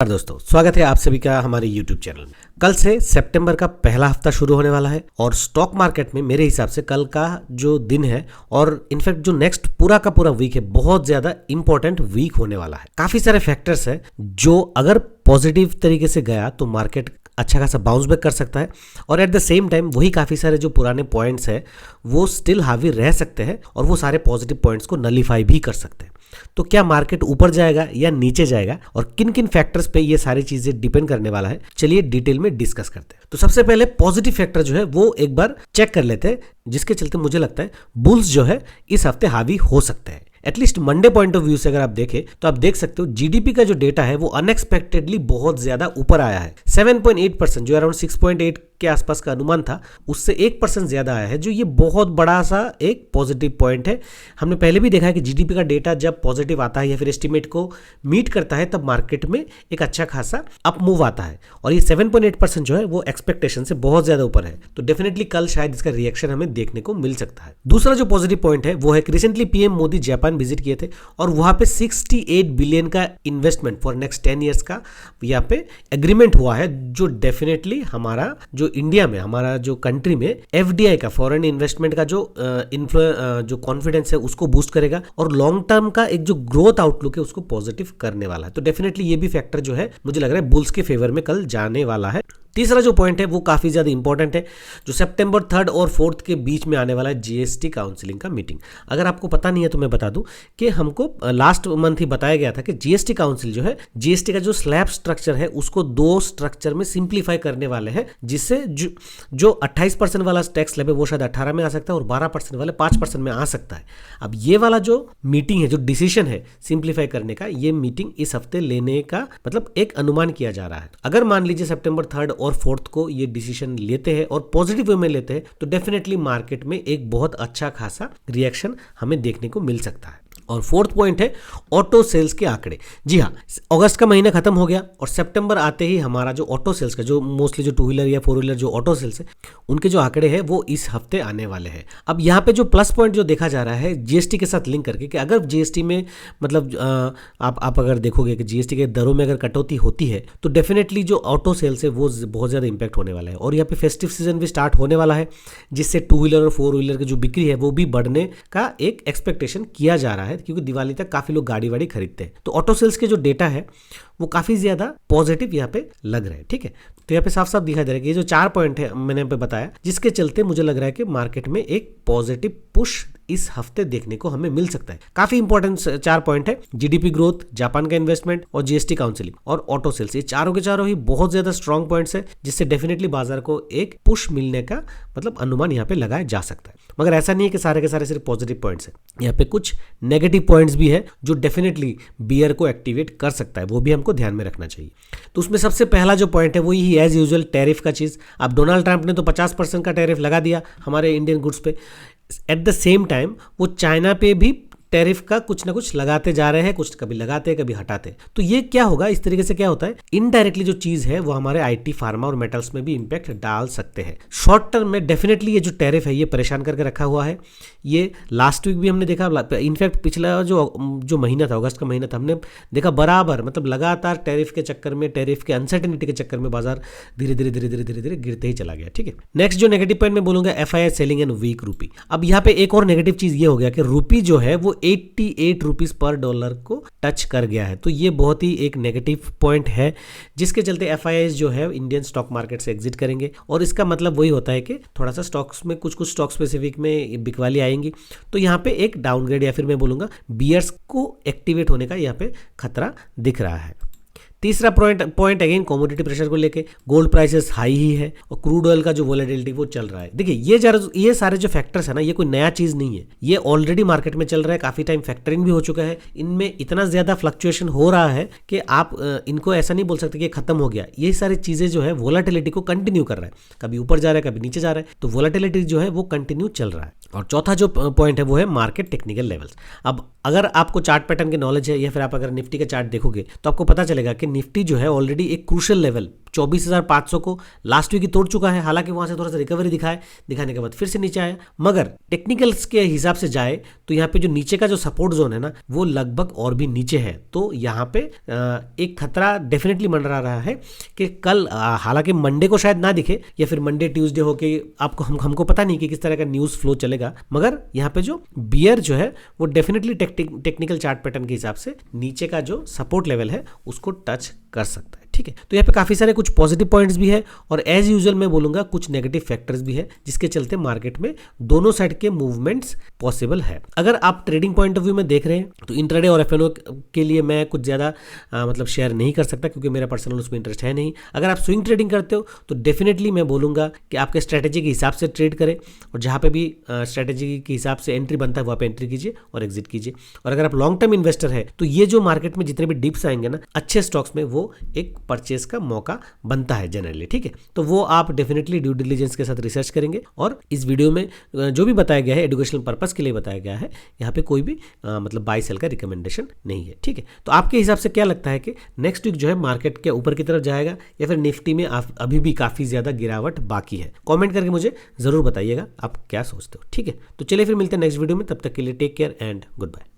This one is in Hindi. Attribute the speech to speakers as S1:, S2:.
S1: नमस्कार दोस्तों, स्वागत है आप सभी का हमारे YouTube चैनल में। कल से सितंबर का पहला हफ्ता शुरू होने वाला है और स्टॉक मार्केट में मेरे हिसाब से कल का जो दिन है और इनफैक्ट जो नेक्स्ट पूरा का पूरा वीक है बहुत ज्यादा इंपॉर्टेंट वीक होने वाला है। काफी सारे फैक्टर्स है जो अगर पॉजिटिव तरीके से गया तो मार्केट अच्छा खासा बाउंस बैक कर सकता है और एट द सेम टाइम वही काफ़ी सारे जो पुराने पॉइंट्स हैं वो स्टिल हावी रह सकते हैं और वो सारे पॉजिटिव पॉइंट्स को नलीफाई भी कर सकते हैं। तो क्या मार्केट ऊपर जाएगा या नीचे जाएगा और किन किन फैक्टर्स पे ये सारी चीजें डिपेंड करने वाला है, चलिए डिटेल में डिस्कस करते हैं। तो सबसे पहले पॉजिटिव फैक्टर जो है वो एक बार चेक कर लेते हैं, जिसके चलते मुझे लगता है बुल्स जो है इस हफ्ते हावी हो सकते हैं। At least Monday point of view से अगर आप देखें तो आप देख सकते हो जीडीपी का जो डेटा है वो अनएक्सपेक्टेडली बहुत ज्यादा ऊपर आया है। 7.8% जो अराउंड 6.8 के आसपास का अनुमान था उससे 1% ज्यादा आया है, जो ये बहुत बड़ा सा एक पॉजिटिव पॉइंट है। हमने पहले भी देखा है कि जीडीपी का डेटा जब पॉजिटिव आता है या फिर एस्टिमेट को मीट करता है तब मार्केट में एक अच्छा खासा अप मूव आता है और ये 7.8% जो है वो एक्सपेक्टेशन से बहुत ज्यादा ऊपर है। तो डेफिनेटली कल शायद इसका रिएक्शन हमें देखने को मिल सकता है। दूसरा जो पॉजिटिव पॉइंट है वो है कि recently PM Modi Japan visit किए थे और वहां पे 68 बिलियन का इन्वेस्टमेंट फॉर नेक्स्ट 10 ईयर्स का यहाँ पे एग्रीमेंट हुआ है, जो डेफिनेटली हमारा जो इंडिया में हमारा जो कंट्री में एफडीआई का फॉरेन इन्वेस्टमेंट का जो कॉन्फिडेंस है उसको बूस्ट करेगा और लॉन्ग टर्म का एक जो ग्रोथ आउटलुक है उसको पॉजिटिव करने वाला है। तो डेफिनेटली ये भी फैक्टर जो है मुझे लग रहा है बुल्स के फेवर में कल जाने वाला है। तीसरा जो पॉइंट है वो काफी ज्यादा इंपॉर्टेंट है, जो सितंबर 3 और 4 के बीच में आने वाला है जीएसटी काउंसिलिंग का मीटिंग। अगर आपको पता नहीं है तो मैं बता दूं कि हमको लास्ट मंथ ही बताया गया था कि जीएसटी काउंसिल जो है जीएसटी का जो स्लैब स्ट्रक्चर है उसको 2 स्ट्रक्चर में सिंप्लीफाई करने वाले हैं, जिससे जो 28% वाला टैक्स स्लैब है वो शायद 18 में आ सकता है और 12% वाले 5% में आ सकता है। अब ये वाला जो मीटिंग है, जो डिसीजन है सिंप्लीफाई करने का, ये मीटिंग इस हफ्ते लेने का मतलब एक अनुमान किया जा रहा है। अगर मान लीजिए सितंबर 3 और 4 को ये डिसीजन लेते हैं और पॉजिटिव वे में लेते हैं तो डेफिनेटली मार्केट में एक बहुत अच्छा खासा रिएक्शन हमें देखने को मिल सकता है। और 4th पॉइंट है ऑटो सेल्स के आंकड़े। जी हाँ, अगस्त का महीना खत्म हो गया और सितंबर आते ही हमारा जो ऑटो सेल्स का जो मोस्टली जो 2 व्हीलर या 4 व्हीलर जो ऑटो सेल्स है उनके जो आंकड़े हैं वो इस हफ्ते आने वाले हैं। अब यहाँ पे जो प्लस पॉइंट जो देखा जा रहा है जीएसटी के साथ लिंक करके कि अगर जीएसटी में मतलब आप अगर देखोगे कि जीएसटी के दरों में अगर कटौती होती है तो डेफिनेटली जो ऑटो सेल्स है वो बहुत ज़्यादा इंपैक्ट होने वाला है और यहाँ पे फेस्टिव सीजन भी स्टार्ट होने वाला है, जिससे 2 व्हीलर और 4 व्हीलर की जो बिक्री है वो भी बढ़ने का एक एक्सपेक्टेशन किया जा रहा है, क्योंकि दिवाली तक काफी लोग गाड़ी वाड़ी खरीदते हैं। तो ऑटो सेल्स के जो डेटा है वो काफी ज्यादा पॉजिटिव यहाँ पे लग रहे हैं। ठीक है, तो यहाँ पे साफ साफ दिखाई दे रहा है कि ये जो 4 पॉइंट है मैंने यहाँ पे बताया, जिसके चलते मुझे लग रहा है कि मार्केट में एक पॉजिटिव पुश इस हफ्ते देखने को हमें मिल सकता है। काफी इंपॉर्टेंट 4 पॉइंट है, जीडीपी ग्रोथ, जापान का इन्वेस्टमेंट और जीएसटी काउंसिलिंग और ऑटो सेल्स। ये चारों के चारों ही बहुत ज्यादा स्ट्रॉन्ग पॉइंट्स है, जिससे डेफिनेटली बाजार को एक पुश मिलने का मतलब अनुमान यहाँ पे लगाया जा सकता है। मगर ऐसा नहीं है कि सारे के सारे सिर्फ पॉजिटिव पॉइंट्स है, यहाँ पे कुछ नेगेटिव पॉइंट्स भी है जो डेफिनेटली बियर को एक्टिवेट कर सकता है, वो भी हमको ध्यान में रखना चाहिए। तो उसमें सबसे पहला जो पॉइंट है वो ही एज यूजुअल टैरिफ का चीज। अब डोनाल्ड ट्रंप ने तो 50% का टैरिफ लगा दिया हमारे इंडियन गुड्स पे, एट द सेम टाइम वो चाइना पे भी टैरिफ का कुछ ना कुछ लगाते जा रहे हैं, कुछ कभी लगाते हैं कभी हटाते हैं। तो ये क्या होगा, इस तरीके से क्या होता है, इनडायरेक्टली जो चीज है वो हमारे आईटी, फार्मा और मेटल्स में भी इंपैक्ट डाल सकते हैं। शॉर्ट टर्म में डेफिनेटली ये जो टैरिफ है ये परेशान करके रखा हुआ है। ये लास्ट वीक भी हमने देखा, इनफैक्ट पिछला जो महीना था, अगस्त का महीना था, हमने देखा बराबर मतलब लगातार टैरिफ के चक्कर में, टैरिफ के अनसर्टेनिटी के चक्कर में बाजार धीरे धीरे धीरे धीरे धीरे धीरे गिरते ही चला गया। ठीक है, नेक्स्ट जो नेगेटिव पॉइंट मैं बोलूंगा एफआईआई सेलिंग एंड वीक रूपी। अब यहाँ पे एक और नेगेटिव चीज ये हो गया कि रूपी जो है वो 88 रुपीज पर डॉलर को टच कर गया है। तो ये बहुत ही एक नेगेटिव पॉइंट है, जिसके चलते एफआईआई जो है इंडियन स्टॉक मार्केट से एग्जिट करेंगे और इसका मतलब वही होता है कि थोड़ा सा स्टॉक्स में कुछ स्टॉक स्पेसिफिक में बिकवाली आएंगी। तो यहाँ पे एक डाउनग्रेड या फिर मैं बोलूंगा बियर्स को एक्टिवेट होने का यहाँ पे खतरा दिख रहा है। तीसरा पॉइंट अगेन कमोडिटी प्रेशर को लेके, गोल्ड प्राइसेस हाई ही है और क्रूड ऑयल का जो वोलेटिलिटी वो चल रहा है। देखिए ये सारे जो फैक्टर्स है ना, ये कोई नया चीज नहीं है, ये ऑलरेडी मार्केट में चल रहा है, काफी टाइम फैक्टरिंग भी हो चुका है। इनमें इतना ज्यादा फ्लक्चुएशन हो रहा है कि आप इनको ऐसा नहीं बोल सकते कि खत्म हो गया। ये सारी चीजें जो है वोलेटिलिटी को कंटिन्यू कर रहा है, कभी ऊपर जा रहा है कभी नीचे जा रहा है, तो वोलेटिलिटी जो है वो कंटिन्यू चल रहा है। और चौथा जो पॉइंट है वो है मार्केट टेक्निकल लेवल्स। अब अगर आपको चार्ट पैटर्न की नॉलेज है या फिर आप अगर निफ्टी का चार्ट देखोगे तो आपको पता चलेगा कि निफ्टी जो है ऑलरेडी एक क्रूशियल लेवल 24,500 को लास्ट वीक ही तोड़ चुका है। हालांकि वहां से थोड़ा सा रिकवरी दिखाने के बाद फिर से नीचे आया, मगर टेक्निकल्स के हिसाब से जाए तो यहाँ पे जो नीचे का जो सपोर्ट जोन है ना वो लगभग और भी नीचे है। तो यहाँ पे एक खतरा डेफिनेटली मंडरा रहा है कि कल, हालांकि मंडे को शायद ना दिखे या फिर मंडे ट्यूसडे हो के आपको हमको पता नहीं कि किस तरह का न्यूज फ्लो चलेगा, मगर यहाँ पे जो बियर जो है वो डेफिनेटली टेक्निकल चार्ट पैटर्न के हिसाब से नीचे का जो सपोर्ट लेवल है उसको टच कर सकता है। ठीक है, तो यहाँ पे काफी सारे कुछ पॉजिटिव पॉइंट्स भी है और एज यूजुअल मैं बोलूंगा कुछ नेगेटिव फैक्टर्स भी है, जिसके चलते मार्केट में दोनों साइड के मूवमेंट्स पॉसिबल है। अगर आप ट्रेडिंग पॉइंट ऑफ व्यू में देख रहे हैं तो इंट्राडे और एफएनओ के लिए मैं कुछ ज्यादा मतलब शेयर नहीं कर सकता, क्योंकि मेरा पर्सनल उसमें इंटरेस्ट है नहीं। अगर आप स्विंग ट्रेडिंग करते हो तो डेफिनेटली मैं बोलूंगा कि आपके स्ट्रेटेजी के हिसाब से ट्रेड करें, और जहां पे भी स्ट्रेटेजी के हिसाब से एंट्री बनता है वहां पे एंट्री कीजिए और एग्जिट कीजिए। और अगर आप लॉन्ग टर्म इन्वेस्टर है तो ये जो मार्केट में जितने भी डिप्स आएंगे ना अच्छे स्टॉक्स में, वो एक परचेस का मौका बनता है जनरली। ठीक है, तो वो आप डेफिनेटली ड्यू डिलिजेंस के साथ रिसर्च करेंगे। और इस वीडियो में जो भी बताया गया है एजुकेशनल पर्पस के लिए बताया गया है, यहाँ पे कोई भी मतलब बाय सेल का रिकमेंडेशन नहीं है। ठीक है, तो आपके हिसाब से क्या लगता है कि नेक्स्ट वीक जो है मार्केट के ऊपर की तरफ जाएगा या फिर निफ्टी में अभी भी काफी ज्यादा गिरावट बाकी है? कॉमेंट करके मुझे जरूर बताइएगा आप क्या सोचते हो। ठीक है, तो चलिए फिर मिलते हैं नेक्स्ट वीडियो में, तब तक के लिए take care and good bye.